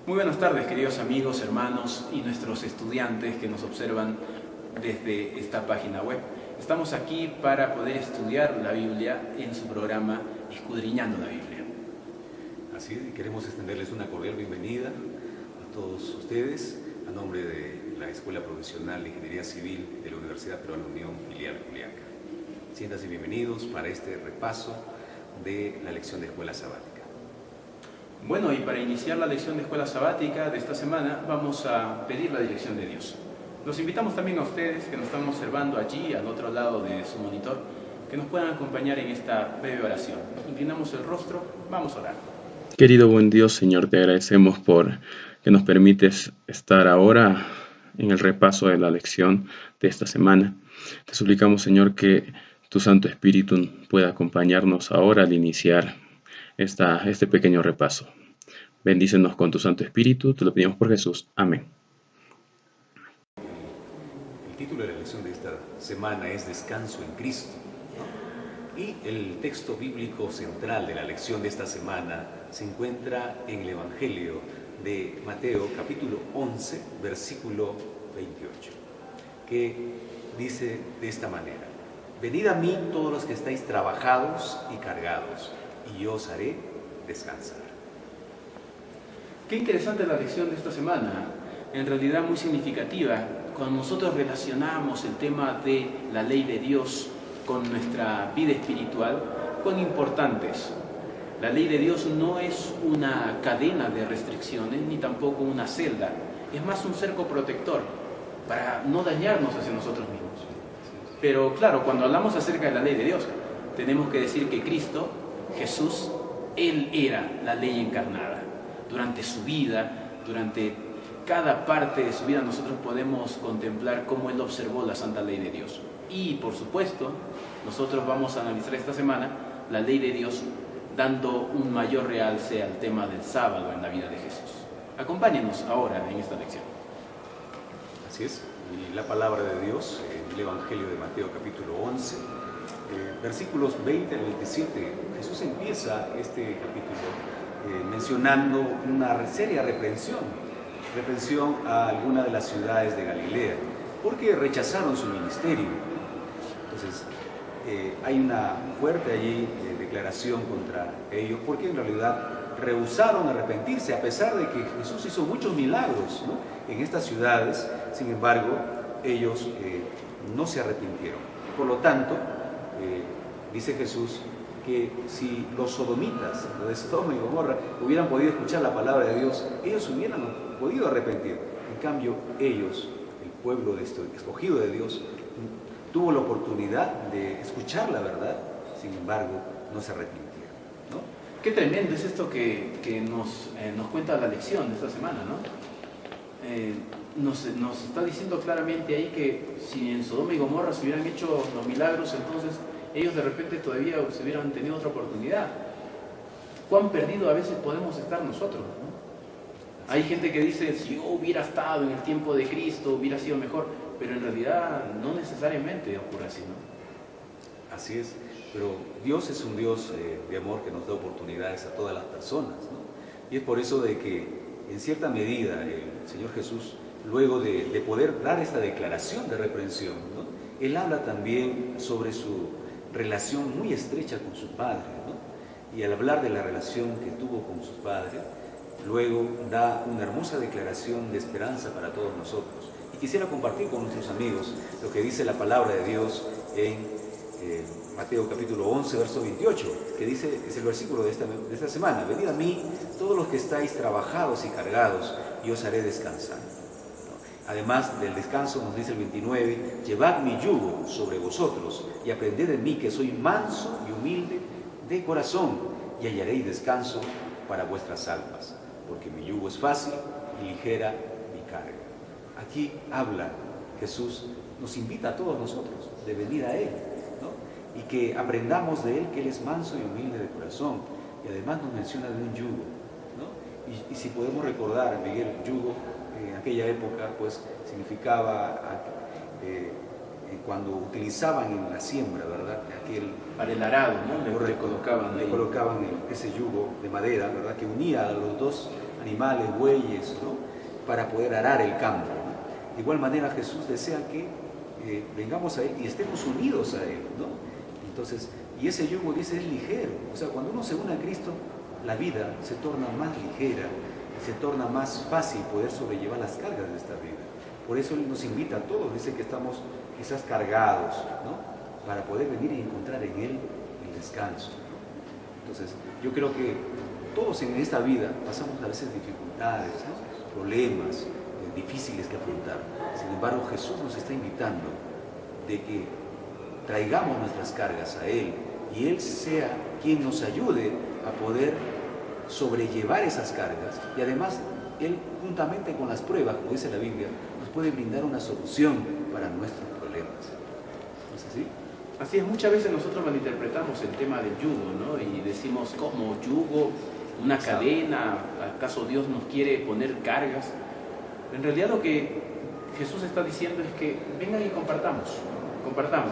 Muy buenas tardes, queridos amigos, hermanos y nuestros estudiantes que nos observan desde esta página web. Estamos aquí para poder estudiar la Biblia en su programa Escudriñando la Biblia. Así es, y queremos extenderles una cordial bienvenida a todos ustedes a nombre de la Escuela Profesional de Ingeniería Civil de la Universidad Peruana Unión Filial Juliaca. Siéntanse bienvenidos para este repaso de la lección de Escuela Sabática. Bueno, y para iniciar la lección de Escuela Sabática de esta semana vamos a pedir la dirección de Dios. Los invitamos también a ustedes que nos están observando allí al otro lado de su monitor, que nos puedan acompañar en esta breve oración. Inclinamos el rostro, vamos a orar. Querido buen Dios, Señor, te agradecemos por que nos permites estar ahora en el repaso de la lección de esta semana. Te suplicamos, Señor, que tu Santo Espíritu pueda acompañarnos ahora al iniciar este pequeño repaso. Bendícenos con tu Santo Espíritu, te lo pedimos por Jesús. Amén. El título de la lección de esta semana es Descanso en Cristo, ¿no? Y el texto bíblico central de la lección de esta semana se encuentra en el Evangelio de Mateo, capítulo 11, versículo 28, que dice de esta manera: Venid a mí todos los que estáis trabajados y cargados, y yo os haré descansar. Qué interesante la lección de esta semana, en realidad muy significativa. Cuando nosotros relacionamos el tema de la ley de Dios con nuestra vida espiritual, cuán importante es. La ley de Dios no es una cadena de restricciones, ni tampoco una celda. Es más un cerco protector para no dañarnos hacia nosotros mismos. Pero claro, cuando hablamos acerca de la ley de Dios, tenemos que decir que Cristo, Jesús, Él era la ley encarnada. Durante su vida, durante cada parte de su vida, nosotros podemos contemplar cómo Él observó la santa ley de Dios. Y, por supuesto, nosotros vamos a analizar esta semana la ley de Dios, dando un mayor realce al tema del sábado en la vida de Jesús. Acompáñenos ahora en esta lección. Así es, y la palabra de Dios, en el Evangelio de Mateo, capítulo 11, versículos 20 al 27, Jesús empieza este capítulo mencionando una seria reprensión a alguna de las ciudades de Galilea, porque rechazaron su ministerio. Entonces, hay una fuerte allí declaración contra ellos, porque en realidad rehusaron arrepentirse, a pesar de que Jesús hizo muchos milagros, ¿no?, en estas ciudades. Sin embargo, ellos no se arrepintieron. Por lo tanto, dice Jesús que si los sodomitas, los de Sodoma y Gomorra, hubieran podido escuchar la palabra de Dios, ellos hubieran podido arrepentir. En cambio, ellos, el pueblo escogido de Dios, tuvo la oportunidad de escuchar la verdad, sin embargo, no se arrepintieron, ¿no? Qué tremendo es esto que nos cuenta la lección de esta semana, ¿no? Nos está diciendo claramente ahí que si en Sodoma y Gomorra se hubieran hecho los milagros, entonces ellos de repente todavía se hubieran tenido otra oportunidad. Cuán perdido a veces podemos estar nosotros, ¿no? Hay gente que dice, si yo hubiera estado en el tiempo de Cristo, hubiera sido mejor, pero en realidad no necesariamente ocurre así, ¿no? Así es, pero Dios es un Dios de amor que nos da oportunidades a todas las personas, ¿no? Y es por eso de que, en cierta medida, el Señor Jesús, luego de poder dar esta declaración de reprensión, ¿no?, Él habla también sobre su relación muy estrecha con su Padre, ¿no? Y al hablar de la relación que tuvo con su Padre, luego da una hermosa declaración de esperanza para todos nosotros. Y quisiera compartir con nuestros amigos lo que dice la palabra de Dios en Mateo capítulo 11, verso 28, que dice, es el versículo de esta semana: Venid a mí todos los que estáis trabajados y cargados, y os haré descansar. Además del descanso, nos dice el 29, llevad mi yugo sobre vosotros y aprended de mí, que soy manso y humilde de corazón, y hallaréis descanso para vuestras almas, porque mi yugo es fácil y ligera mi carga. Aquí habla Jesús, nos invita a todos nosotros de venir a Él, ¿no?, y que aprendamos de Él, que Él es manso y humilde de corazón, y además nos menciona de un yugo, ¿no? Y si podemos recordar, Miguel, yugo en aquella época pues significaba cuando utilizaban en la siembra, ¿verdad? Para el arado, ¿no? Le colocaban ese yugo de madera, ¿verdad? Que unía a los dos animales, bueyes, ¿no? Para poder arar el campo, ¿no? De igual manera Jesús desea que vengamos a Él y estemos unidos a Él, ¿no? Entonces, y ese yugo, dice, es ligero. O sea, cuando uno se une a Cristo, la vida se torna más ligera, se torna más fácil poder sobrellevar las cargas de esta vida. Por eso Él nos invita a todos, dice que estamos quizás cargados, ¿no? Para poder venir y encontrar en Él el descanso, ¿no? Entonces, yo creo que todos en esta vida pasamos a veces dificultades, ¿no? Problemas difíciles que afrontar. Sin embargo, Jesús nos está invitando de que traigamos nuestras cargas a Él y Él sea quien nos ayude a poder sobrellevar esas cargas, y además Él, juntamente con las pruebas, como dice la Biblia, nos puede brindar una solución para nuestros problemas. ¿No es así? Así es, muchas veces nosotros malinterpretamos el tema del yugo, ¿no? Y decimos, ¿cómo yugo? ¿Una cadena? ¿Acaso Dios nos quiere poner cargas? En realidad lo que Jesús está diciendo es que vengan y compartamos,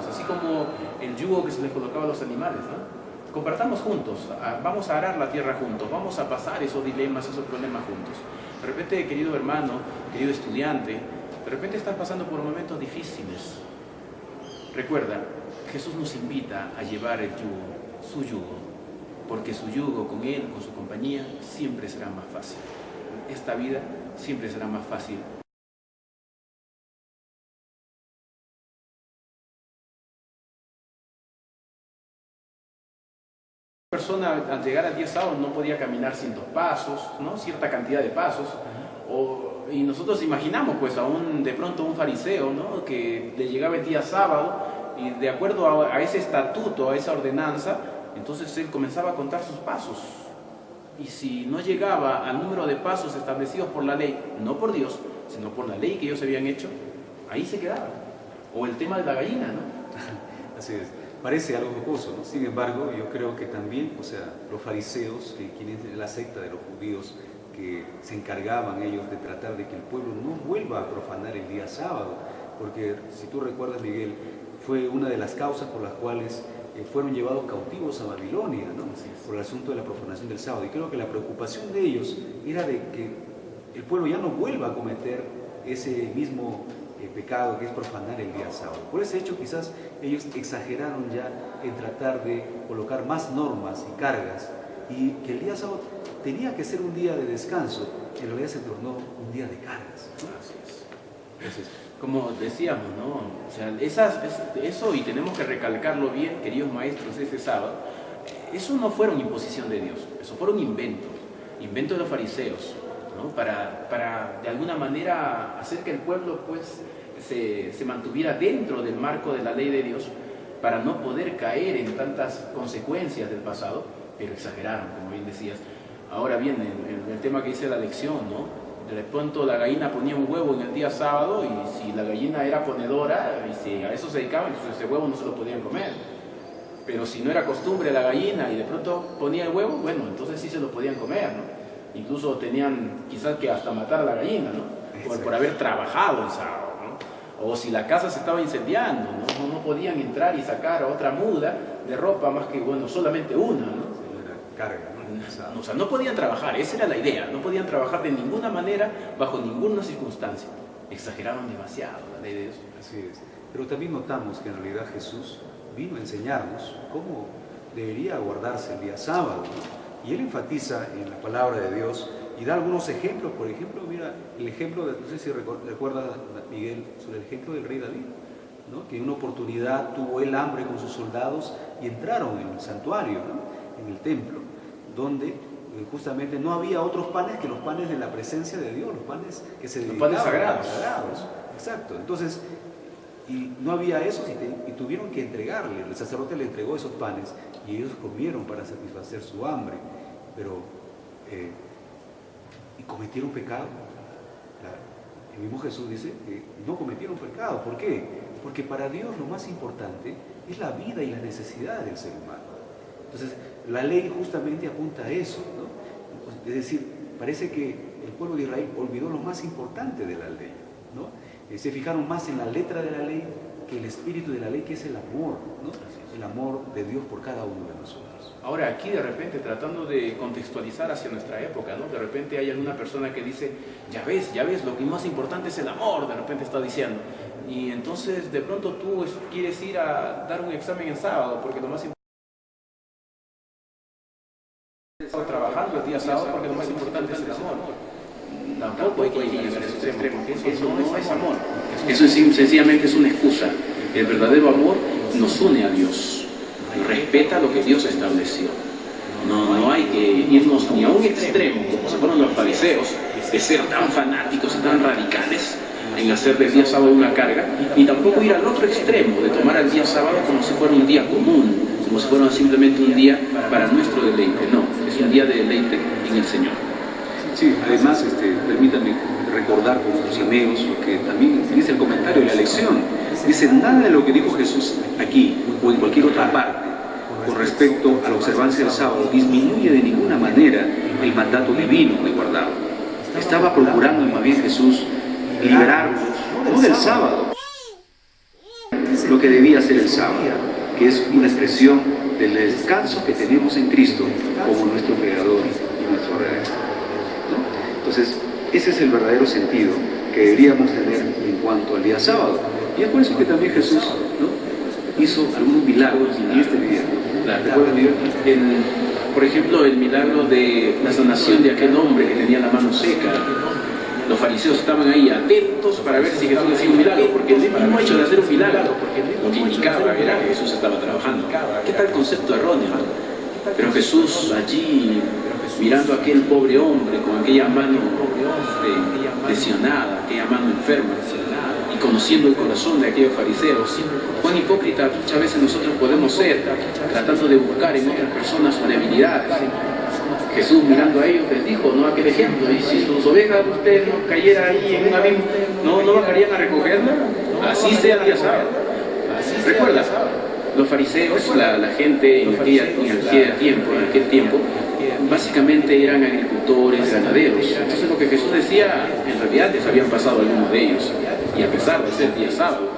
así como el yugo que se les colocaba a los animales, ¿no? Compartamos juntos, vamos a arar la tierra juntos, vamos a pasar esos dilemas, esos problemas juntos. De repente, querido hermano, querido estudiante, de repente estás pasando por momentos difíciles. Recuerda, Jesús nos invita a llevar el yugo, su yugo, porque su yugo con Él, con su compañía, siempre será más fácil. Esta vida siempre será más fácil. Una persona al llegar al día sábado no podía caminar 100 pasos, ¿no? Cierta cantidad de pasos. Y nosotros imaginamos pues de pronto un fariseo, ¿no? Que le llegaba el día sábado y de acuerdo a ese estatuto, a esa ordenanza, entonces él comenzaba a contar sus pasos. Y si no llegaba al número de pasos establecidos por la ley, no por Dios, sino por la ley que ellos habían hecho, ahí se quedaba. O el tema de la gallina, ¿no? Así es. Parece algo jocoso, ¿no? Sin embargo, yo creo que también, o sea, los fariseos, quienes la secta de los judíos, que se encargaban ellos de tratar de que el pueblo no vuelva a profanar el día sábado, porque si tú recuerdas, Miguel, fue una de las causas por las cuales fueron llevados cautivos a Babilonia, ¿no? Por el asunto de la profanación del sábado. Y creo que la preocupación de ellos era de que el pueblo ya no vuelva a cometer ese mismo pecado que es profanar el día sábado. Por ese hecho quizás ellos exageraron ya en tratar de colocar más normas y cargas, y que el día sábado tenía que ser un día de descanso, en realidad se tornó un día de cargas, ¿no? Así es. Entonces, como decíamos, ¿no? O sea, eso, y tenemos que recalcarlo bien, queridos maestros, ese sábado, eso no fueron imposición de Dios, eso fueron inventos de los fariseos, ¿no? Para de alguna manera hacer que el pueblo pues se mantuviera dentro del marco de la ley de Dios, para no poder caer en tantas consecuencias del pasado, pero exageraron, como bien decías. Ahora bien, el tema que dice la lección, ¿no? De pronto la gallina ponía un huevo en el día sábado, y si la gallina era ponedora y si a eso se dedicaba, entonces ese huevo no se lo podían comer. Pero si no era costumbre la gallina y de pronto ponía el huevo, bueno, entonces sí se lo podían comer, ¿no? Incluso tenían quizás que hasta matar a la gallina, ¿no? Por haber trabajado el sábado, ¿no? O si la casa se estaba incendiando, ¿no? No podían entrar y sacar a otra muda de ropa más que, bueno, solamente una, ¿no? Carga, ¿no? O sea, no podían trabajar, esa era la idea, no podían trabajar de ninguna manera, bajo ninguna circunstancia. Exageraron demasiado la ley de Dios. Así es. Pero también notamos que en realidad Jesús vino a enseñarnos cómo debería guardarse el día sábado, ¿no? Y Él enfatiza en la palabra de Dios y da algunos ejemplos. Por ejemplo, mira, el ejemplo de, no sé si recuerdas, Miguel, sobre el ejemplo del rey David, ¿no? Que en una oportunidad tuvo él hambre con sus soldados y entraron en el santuario, ¿no? En el templo, donde justamente no había otros panes que los panes de la presencia de Dios, los panes que se dedicaban, los panes sagrados. Exacto. Entonces, y no había eso, y tuvieron que entregarle. El sacerdote le entregó esos panes y ellos comieron para satisfacer su hambre, pero y cometieron pecado. El mismo Jesús dice que no cometieron pecado. ¿Por qué? Porque para Dios lo más importante es la vida y las necesidades del ser humano. Entonces, la ley justamente apunta a eso, ¿no? Es decir, parece que el pueblo de Israel olvidó lo más importante de la ley, ¿no? Se fijaron más en la letra de la ley que el espíritu de la ley, que es el amor, ¿no? El amor de Dios por cada uno de nosotros. Ahora aquí de repente tratando de contextualizar hacia nuestra época, ¿no? De repente hay alguna persona que dice, ya ves, lo que más importante es el amor, de repente está diciendo. Y entonces de pronto tú quieres ir a dar un examen el sábado, porque lo más importante es trabajando el día sábado, porque lo más importante es el amor. Tampoco hay que llegar a ese extremo, que eso no es amor. Eso sencillamente es una excusa. El verdadero amor nos une a Dios, respeta lo que Dios estableció. No hay que irnos ni a un extremo, como se fueron los fariseos, de ser tan fanáticos y tan radicales en hacer del día sábado una carga, ni tampoco ir al otro extremo de tomar el día sábado como si fuera un día común, como si fuera simplemente un día para nuestro deleite. No, es un día de deleite en el Señor. Sí, además, permítanme recordar con nuestros amigos lo que también dice el comentario de la lección. Dice, nada de lo que dijo Jesús aquí o en cualquier otra parte con respecto a la observancia del sábado disminuye de ninguna manera el mandato divino de guardarlo. Estaba procurando más bien Jesús liberarnos, no del sábado, lo que debía ser el sábado, que es una expresión del descanso que tenemos en Cristo como nuestro Creador y nuestro Redentor. Entonces, ese es el verdadero sentido que deberíamos tener en cuanto al día sábado. Y es por eso que también Jesús, ¿no?, hizo algunos milagros en este día. ¿Recuerdan, Miguel? Por ejemplo, el milagro de la sanación de aquel hombre que tenía la mano seca. Los fariseos estaban ahí atentos para ver si Jesús hacía un milagro, porque el mismo hecho de hacer un milagro, lo que indicaba era que Jesús estaba trabajando. ¿Qué tal concepto erróneo? Pero Jesús allí, mirando a aquel pobre hombre con aquella mano lesionada, aquella mano enferma, y conociendo el corazón de aquellos fariseos, cuán hipócrita muchas veces nosotros podemos ser, tratando de buscar en otras personas sus debilidades. Jesús, mirando a ellos, les dijo, no, aquel ejemplo, y si sus ovejas de usted no cayera ahí en un abismo, ¿no bajarían a recogerla? Así sea el día sábado. Recuerda, los fariseos, la gente en aquel tiempo, básicamente eran agricultores, ganaderos. Entonces lo que Jesús decía, en realidad les habían pasado algunos de ellos, y a pesar de ser día sábado,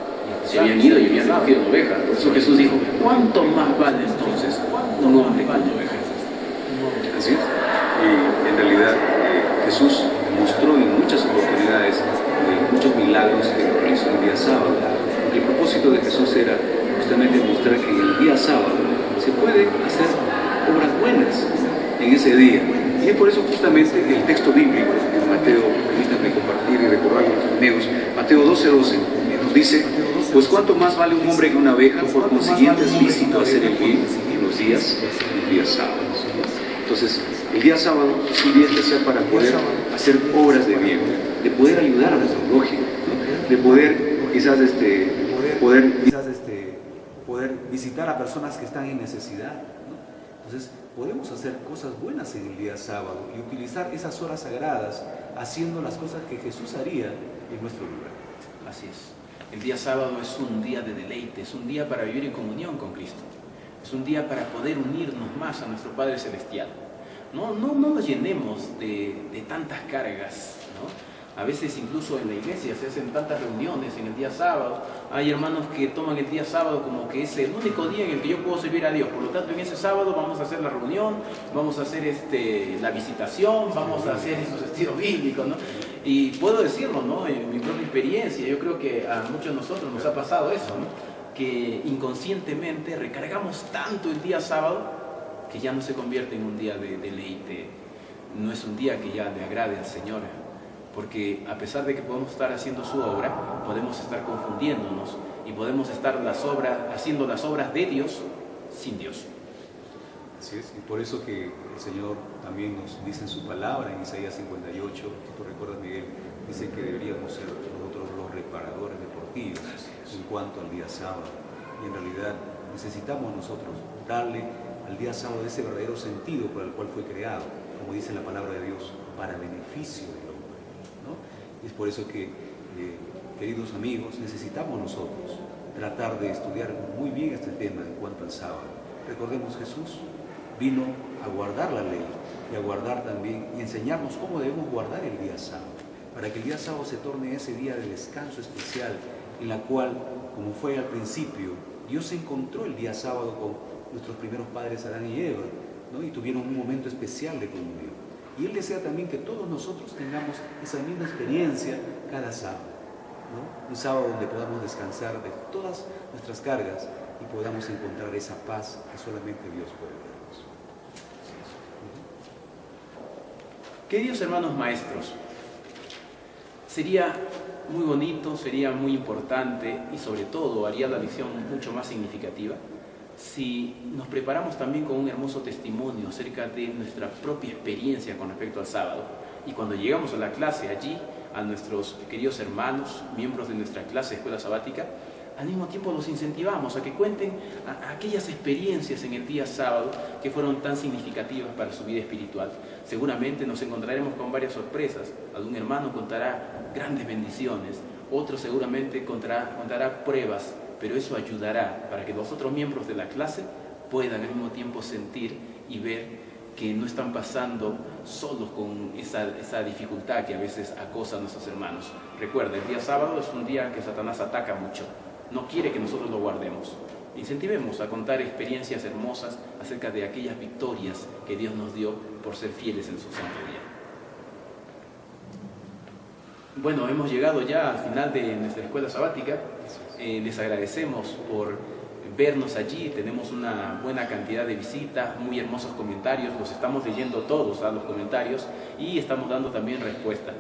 se habían ido y habían recogido ovejas. Por eso Jesús dijo, ¿cuánto más vale entonces un hombre con ovejas? Así es. Y en realidad Jesús mostró en muchas oportunidades muchos milagros que realizó el día sábado. El propósito de Jesús era justamente mostrar que el día sábado se puede hacer obras buenas en ese día. Y es por eso justamente el texto bíblico en Mateo, permítanme compartir y recordar con los amigos, Mateo 12:12 nos dice, pues cuánto más vale un hombre que una oveja, por consiguiente es lícito hacer el bien en los días sábados. Entonces, el día sábado es un día especial para poder hacer obras de bien, de poder ayudar a nuestro prójimo, ¿no?, de poder quizás poder visitar a personas que están en necesidad, ¿no? Entonces, podemos hacer cosas buenas en el día sábado y utilizar esas horas sagradas haciendo las cosas que Jesús haría en nuestro lugar. Así es. El día sábado es un día de deleite, es un día para vivir en comunión con Cristo. Es un día para poder unirnos más a nuestro Padre Celestial. No nos llenemos de tantas cargas, ¿no? A veces incluso en la iglesia se hacen tantas reuniones en el día sábado. Hay hermanos que toman el día sábado como que es el único día en el que yo puedo servir a Dios. Por lo tanto, en ese sábado vamos a hacer la reunión, vamos a hacer la visitación, vamos a hacer esos estilos bíblicos, ¿no? Y puedo decirlo, ¿no?, en mi propia experiencia, yo creo que a muchos de nosotros nos ha pasado eso, ¿no?, que inconscientemente recargamos tanto el día sábado que ya no se convierte en un día de deleite, no es un día que ya le agrade al Señor, porque a pesar de que podemos estar haciendo su obra, podemos estar confundiéndonos y podemos estar haciendo las obras de Dios sin Dios. Así es, y por eso que el Señor también nos dice en su palabra, en Isaías 58, si tú recuerdas, Miguel, dice que deberíamos ser nosotros los reparadores deportivos en cuanto al día sábado. Y en realidad necesitamos nosotros darle al día sábado ese verdadero sentido por el cual fue creado, como dice la palabra de Dios, para beneficio del hombre, ¿no? Y es por eso que, queridos amigos, necesitamos nosotros tratar de estudiar muy bien este tema en cuanto al sábado. Recordemos, Jesús vino a guardar la ley y a guardar también y enseñarnos cómo debemos guardar el día sábado, para que el día sábado se torne ese día de descanso especial en la cual, como fue al principio, Dios se encontró el día sábado con nuestros primeros padres Adán y Eva, ¿no? Y tuvieron un momento especial de comunión. Y Él desea también que todos nosotros tengamos esa misma experiencia cada sábado, ¿no? Un sábado donde podamos descansar de todas nuestras cargas y podamos encontrar esa paz que solamente Dios puede darnos. Queridos hermanos maestros, sería muy bonito, sería muy importante y sobre todo haría la lección mucho más significativa si nos preparamos también con un hermoso testimonio acerca de nuestra propia experiencia con respecto al sábado. Y cuando llegamos a la clase allí, a nuestros queridos hermanos, miembros de nuestra clase Escuela Sabática, al mismo tiempo los incentivamos a que cuenten aquellas experiencias en el día sábado que fueron tan significativas para su vida espiritual. Seguramente nos encontraremos con varias sorpresas. Algún hermano contará grandes bendiciones, otro seguramente contará pruebas, pero eso ayudará para que los otros miembros de la clase puedan al mismo tiempo sentir y ver que no están pasando solos con esa dificultad que a veces acosa a nuestros hermanos. Recuerda, el día sábado es un día que Satanás ataca mucho. No quiere que nosotros lo guardemos. Incentivemos a contar experiencias hermosas acerca de aquellas victorias que Dios nos dio por ser fieles en su santo día. Bueno, hemos llegado ya al final de nuestra escuela sabática. Les agradecemos por vernos allí. Tenemos una buena cantidad de visitas, muy hermosos comentarios. Los estamos leyendo todos, los comentarios, y estamos dando también respuesta.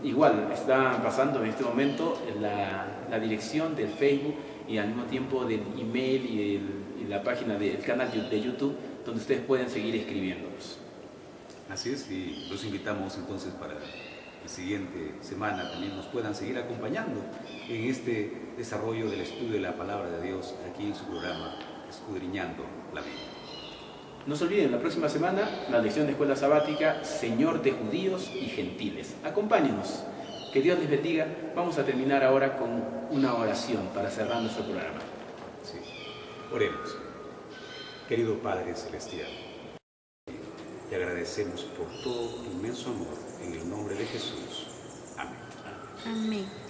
Igual, está pasando en este momento la dirección del Facebook y al mismo tiempo del email y la página del canal de YouTube, donde ustedes pueden seguir escribiéndonos. Así es, y los invitamos entonces para la siguiente semana también nos puedan seguir acompañando en este desarrollo del estudio de la Palabra de Dios aquí en su programa Escudriñando la Biblia. No se olviden, la próxima semana, la lección de escuela sabática, Señor de judíos y gentiles. Acompáñenos. Que Dios les bendiga. Vamos a terminar ahora con una oración para cerrar nuestro programa. Sí. Oremos. Querido Padre Celestial, te agradecemos por todo tu inmenso amor. En el nombre de Jesús. Amén. Amén.